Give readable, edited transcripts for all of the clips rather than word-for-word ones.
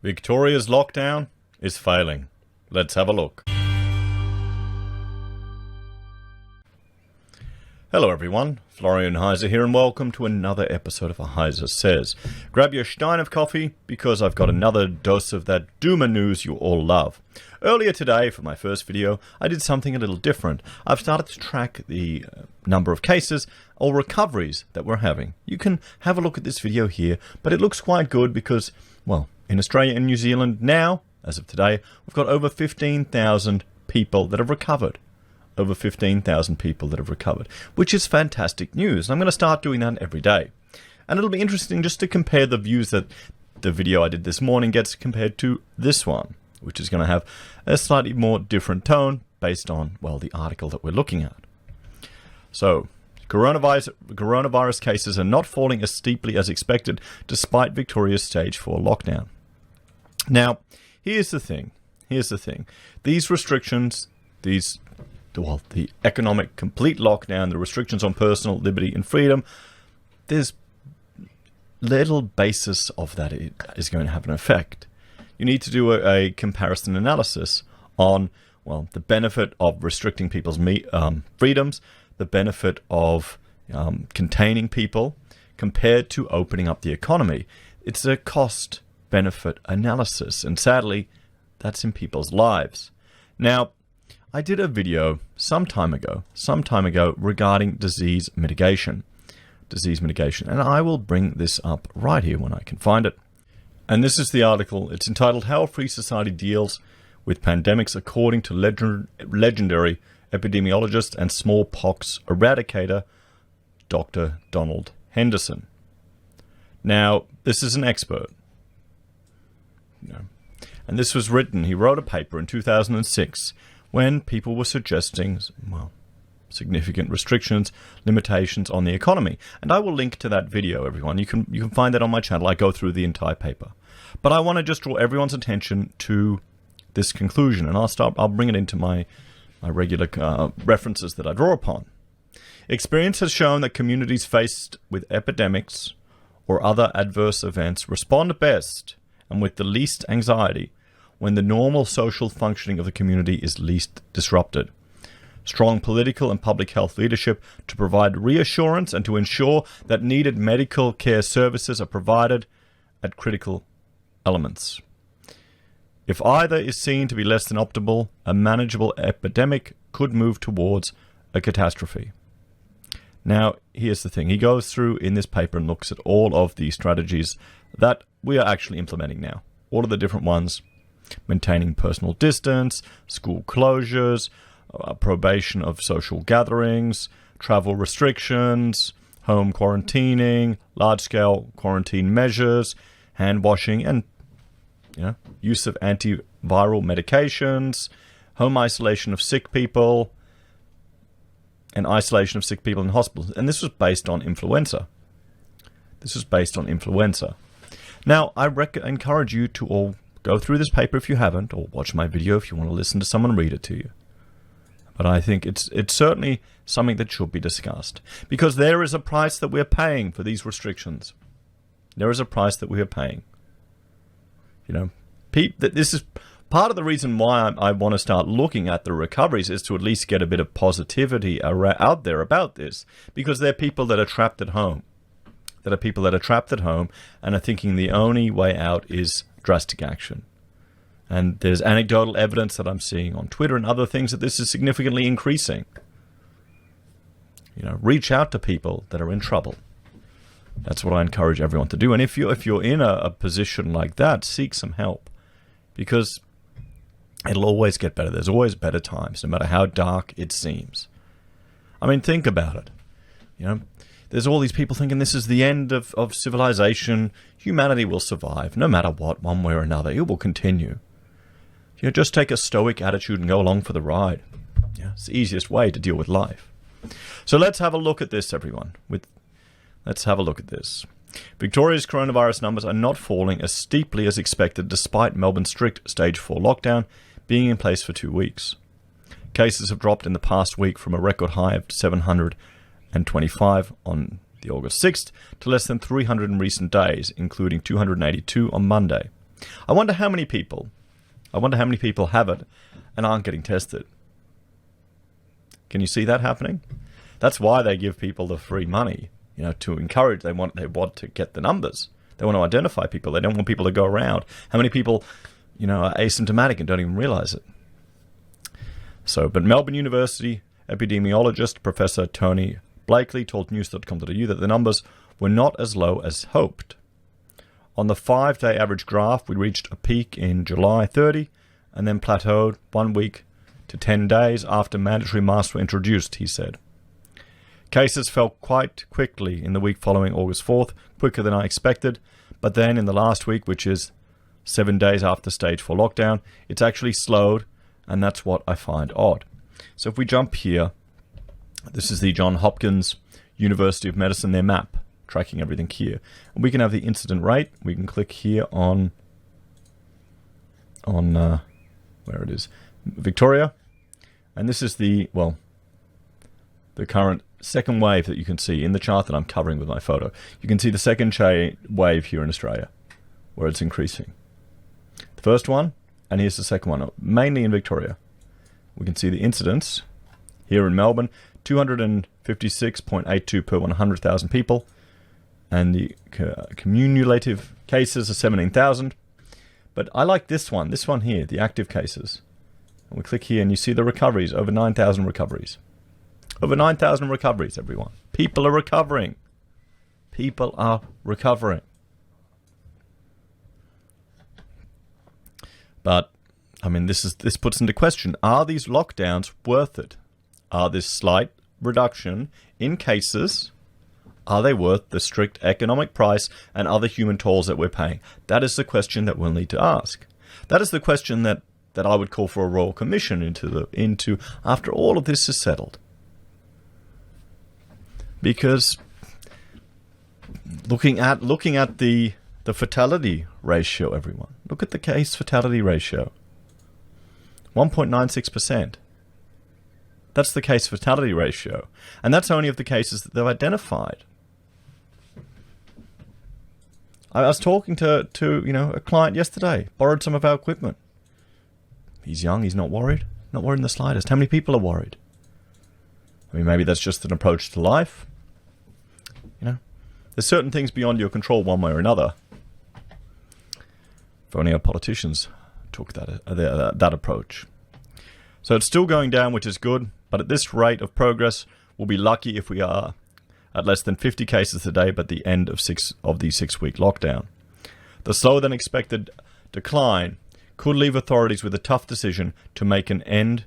Victoria's lockdown is failing. Let's have a look. Hello everyone, Florian.heise here, and welcome to another episode of HeiseSays. Grab your stein of coffee, because I've got another dose of that doomer news you all love. Earlier today, for my first video, I did something a little different. I've started to track the number of cases or recoveries that we're having. You can have a look at this video here, but it looks quite good because, well, in Australia and New Zealand now, as of today, we've got over 15,000 people that have recovered. Over 15,000 people that have recovered, which is fantastic news. I'm going to start doing that every day. And it'll be interesting just to compare the views that the video I did this morning gets compared to this one, which is going to have a slightly more different tone based on, well, the article that we're looking at. So, coronavirus cases are not falling as steeply as expected despite Victoria's stage 4 lockdown. Now, here's the thing. These restrictions, the economic complete lockdown, the restrictions on personal liberty and freedom, there's little basis of that it is going to have an effect. You need to do a comparison analysis on, well, the benefit of restricting people's freedoms, the benefit of containing people, compared to opening up the economy. It's a cost-benefit analysis, and sadly, that's in people's lives. Now, I did a video some time ago regarding disease mitigation, and I will bring this up right here when I can find it. And this is the article. It's entitled "How a Free Society Deals with Pandemics According to Legendary Epidemiologist and Smallpox Eradicator, Dr. Donald Henderson." Now, this is an expert. And this was written, he wrote a paper in 2006 when people were suggesting, well, significant restrictions, limitations on the economy. And I will link to that video, everyone. You can find that on my channel. I go through the entire paper. But I want to just draw everyone's attention to this conclusion, and I'll bring it into my regular references that I draw upon. Experience has shown that communities faced with epidemics or other adverse events respond best and with the least anxiety when the normal social functioning of the community is least disrupted. Strong political and public health leadership to provide reassurance and to ensure that needed medical care services are provided at critical elements. If either is seen to be less than optimal, a manageable epidemic could move towards a catastrophe. Now, here's the thing. He goes through in this paper and looks at all of the strategies that we are actually implementing now. All of the different ones. Maintaining personal distance, school closures, probation of social gatherings, travel restrictions, home quarantining, large-scale quarantine measures, hand washing, and use of antiviral medications, home isolation of sick people, and isolation of sick people in hospitals. And this was based on influenza. Now, I encourage you to all go through this paper if you haven't, or watch my video if you want to listen to someone read it to you. But I think it's certainly something that should be discussed, because there is a price that we're paying for these restrictions. There is a price that we are paying. This is part of the reason why I want to start looking at the recoveries, is to at least get a bit of positivity out there about this, because there are people that are trapped at home. And are thinking the only way out is drastic action. And there's anecdotal evidence that I'm seeing on Twitter and other things that this is significantly increasing. Reach out to people that are in trouble. That's what I encourage everyone to do. And if you're in a position like that, seek some help, because it'll always get better. There's always better times, no matter how dark it seems. I mean, think about it. There's all these people thinking this is the end of civilization. Humanity will survive, no matter what, one way or another. It will continue. Just take a stoic attitude and go along for the ride. It's the easiest way to deal with life. So let's have a look at this, everyone. Let's have a look at this. Victoria's coronavirus numbers are not falling as steeply as expected, despite Melbourne's strict stage 4 lockdown being in place for 2 weeks. Cases have dropped in the past week from a record high of 725 on the August 6th to less than 300 in recent days, including 282 on Monday. I wonder how many people have it and aren't getting tested. Can you see that happening? That's why they give people the free money, to encourage. They want to get the numbers. They want to identify people. They don't want people to go around. How many people, are asymptomatic and don't even realize it? So, but Melbourne University epidemiologist Professor Tony Blakely told news.com.au that the numbers were not as low as hoped. On the 5-day average graph, we reached a peak in July 30 and then plateaued 1 week to 10 days after mandatory masks were introduced, he said. Cases fell quite quickly in the week following August 4th, quicker than I expected, but then in the last week, which is 7 days after stage 4 lockdown, it's actually slowed, and that's what I find odd. So if we jump here, this is the Johns Hopkins University of Medicine, their map, tracking everything here. And we can have the incident rate. We can click here on where it is, Victoria. And this is the current second wave that you can see in the chart that I'm covering with my photo. You can see the second wave here in Australia, where it's increasing. The first one, and here's the second one, mainly in Victoria. We can see the incidence here in Melbourne, 256.82 per 100,000 people, and the cumulative cases are 17,000. But I like this one here, the active cases. And we click here and you see the recoveries, over 9,000 recoveries. Over 9,000 recoveries, everyone. People are recovering. People are recovering. But, this puts into question, are these lockdowns worth it? Are this slight reduction in cases, are they worth the strict economic price and other human tolls that we're paying? That is the question that we'll need to ask. That is the question that I would call for a royal commission into after all of this is settled. Because looking at the fatality ratio, everyone. Look at the case fatality ratio. 1.96%. That's the case fatality ratio. And that's only of the cases that they've identified. I was talking to a client yesterday, borrowed some of our equipment. He's young, he's not worried. Not worried in the slightest. How many people are worried? Maybe that's just an approach to life. There's certain things beyond your control one way or another. If only our politicians took that approach. So it's still going down, which is good, but at this rate of progress, we'll be lucky if we are at less than 50 cases a day by the end of the 6-week lockdown. The slower than expected decline could leave authorities with a tough decision to make an end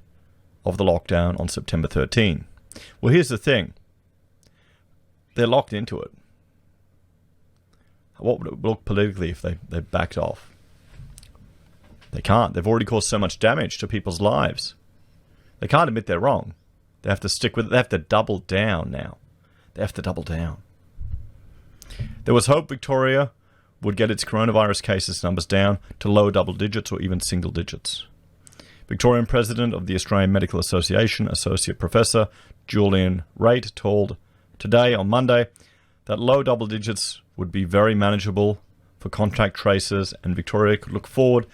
of the lockdown on September 13. Well, here's the thing. They're locked into it. What would it look politically if they backed off? They can't. They've already caused so much damage to people's lives. They can't admit they're wrong. They have to stick with it. They have to double down now. They have to double down. There was hope Victoria would get its coronavirus cases numbers down to low double digits or even single digits. Victorian President of the Australian Medical Association, Associate Professor Julian Raitt, told Today on Monday that low double digits would be very manageable for contact tracers, and Victoria could look forward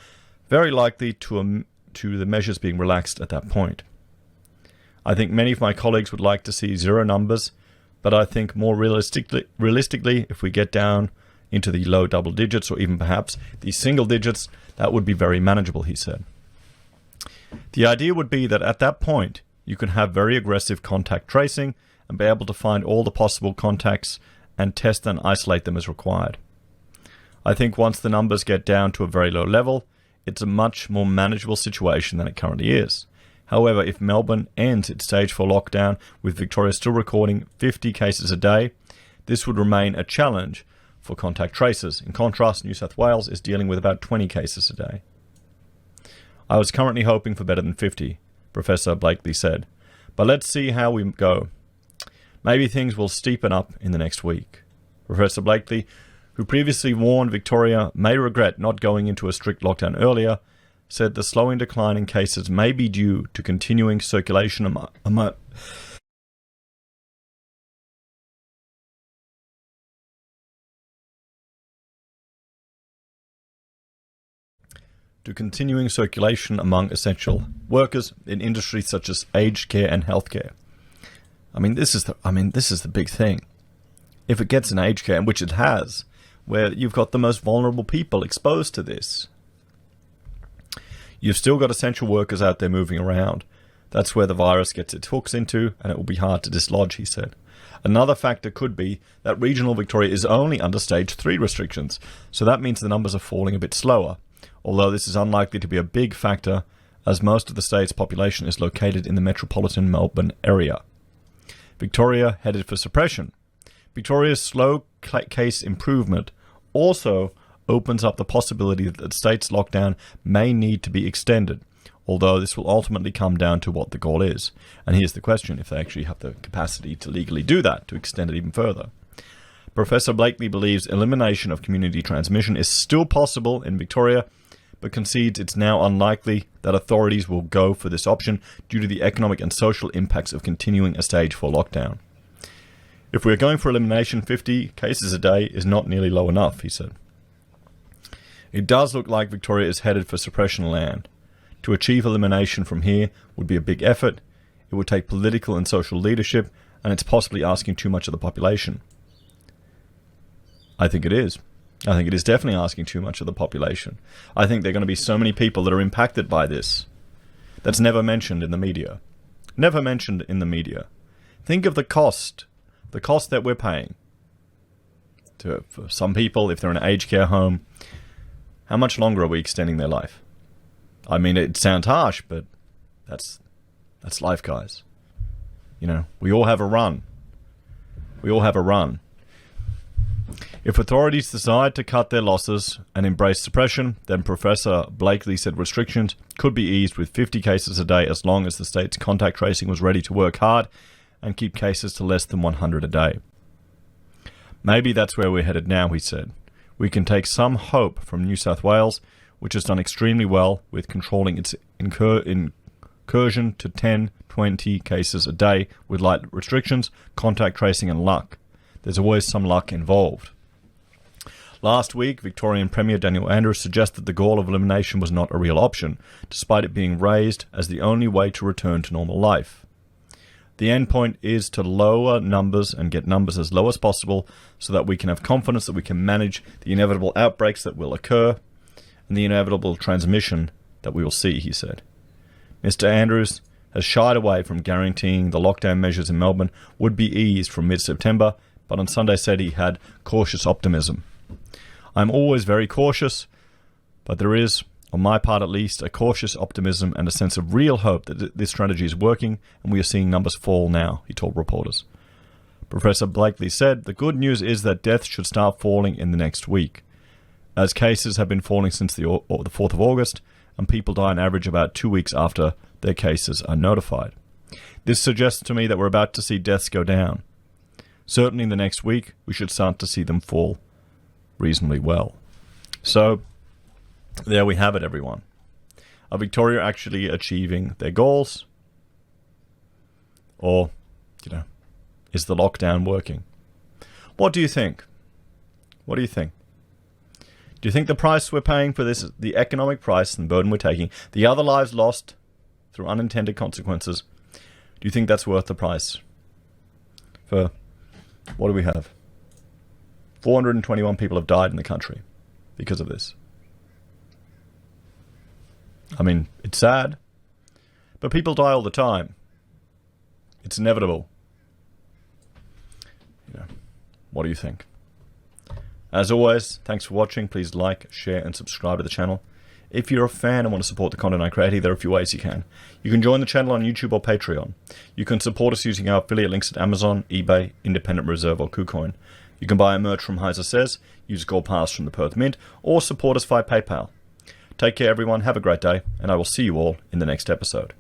very likely to the measures being relaxed at that point. I think many of my colleagues would like to see zero numbers, but I think more realistically, if we get down into the low double digits or even perhaps the single digits, that would be very manageable, he said. The idea would be that at that point, you can have very aggressive contact tracing and be able to find all the possible contacts and test and isolate them as required. I think once the numbers get down to a very low level, it's a much more manageable situation than it currently is. However, if Melbourne ends its stage 4 lockdown with Victoria still recording 50 cases a day, this would remain a challenge for contact tracers. In contrast, New South Wales is dealing with about 20 cases a day. I was currently hoping for better than 50, Professor Blakely said. But let's see how we go. Maybe things will steepen up in the next week. Professor Blakely, who previously warned Victoria may regret not going into a strict lockdown earlier, said the slowing decline in cases may be due to continuing circulation to continuing circulation among essential workers in industries such as aged care and healthcare. This is the big thing. If it gets in aged care, which it has, where you've got the most vulnerable people exposed to this, you've still got essential workers out there moving around. That's where the virus gets its hooks into, and it will be hard to dislodge, he said. Another factor could be that regional Victoria is only under stage 3 restrictions, so that means the numbers are falling a bit slower, although this is unlikely to be a big factor as most of the state's population is located in the metropolitan Melbourne area. Victoria headed for suppression. Victoria's slow case improvement also opens up the possibility that the state's lockdown may need to be extended, although this will ultimately come down to what the goal is. And here's the question, if they actually have the capacity to legally do that, to extend it even further. Professor Blakely believes elimination of community transmission is still possible in Victoria, but concedes it's now unlikely that authorities will go for this option due to the economic and social impacts of continuing a stage 4 lockdown. If we're going for elimination, 50 cases a day is not nearly low enough, he said. It does look like Victoria is headed for suppression land. To achieve elimination from here would be a big effort. It would take political and social leadership, and it's possibly asking too much of the population. I think it is. I think it is definitely asking too much of the population. I think there are going to be so many people that are impacted by this. That's never mentioned in the media. Never mentioned in the media. Think of the cost that we're paying. For some people, if they're in an aged care home, how much longer are we extending their life? It sounds harsh, but that's life, guys. We all have a run. We all have a run. If authorities decide to cut their losses and embrace suppression, then Professor Blakely said restrictions could be eased with 50 cases a day as long as the state's contact tracing was ready to work hard and keep cases to less than 100 a day. Maybe that's where we're headed now, he said. We can take some hope from New South Wales, which has done extremely well with controlling its incursion to 10-20 cases a day with light restrictions, contact tracing and luck. There's always some luck involved. Last week, Victorian Premier Daniel Andrews suggested the goal of elimination was not a real option, despite it being raised as the only way to return to normal life. The end point is to lower numbers and get numbers as low as possible so that we can have confidence that we can manage the inevitable outbreaks that will occur and the inevitable transmission that we will see, he said. Mr. Andrews has shied away from guaranteeing the lockdown measures in Melbourne would be eased from mid-September, but on Sunday said he had cautious optimism. I'm always very cautious, but there is, on my part at least, a cautious optimism and a sense of real hope that this strategy is working and we are seeing numbers fall now, he told reporters. Professor Blakely said, the good news is that deaths should start falling in the next week, as cases have been falling since the 4th of August, and people die on average about 2 weeks after their cases are notified. This suggests to me that we're about to see deaths go down. Certainly in the next week, we should start to see them fall reasonably well. So, there we have it, everyone. Are Victoria actually achieving their goals? Or, is the lockdown working? What do you think? What do you think? Do you think the price we're paying for this, the economic price and burden we're taking, the other lives lost through unintended consequences, do you think that's worth the price? For, what do we have? 421 people have died in the country because of this. It's sad, but people die all the time. It's inevitable. What do you think? As always, thanks for watching. Please like, share, and subscribe to the channel. If you're a fan and want to support the content I create, there are a few ways you can. You can join the channel on YouTube or Patreon. You can support us using our affiliate links at Amazon, eBay, Independent Reserve, or Kucoin. You can buy a merch from HeiseSays, use Gold Pass from the Perth Mint, or support us via PayPal. Take care, everyone. Have a great day, and I will see you all in the next episode.